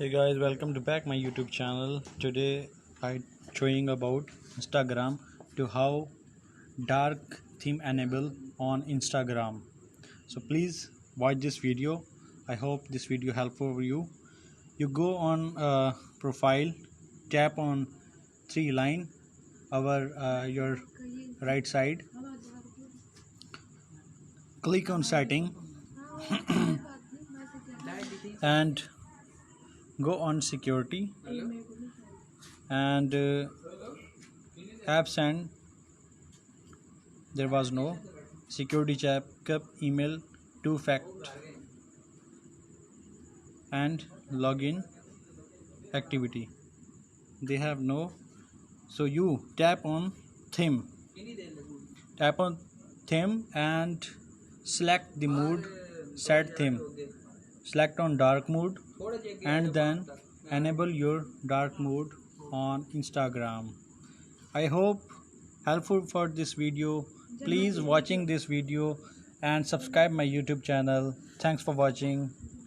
Hey guys, welcome to back my YouTube channel. Today I showing about Instagram to how dark theme enable on Instagram. So please watch this video. I hope this video helpful for you. You go on profile, tap on three line over your right side, click on setting and go on security and apps, and there was no security checkup email, two fact and login activity. They have no. So you theme tap on theme and select the mood, set theme, select on dark mode, and then enable your dark mode on Instagram. I hope helpful for this video. Please watching this video and subscribe my YouTube channel. Thanks for watching.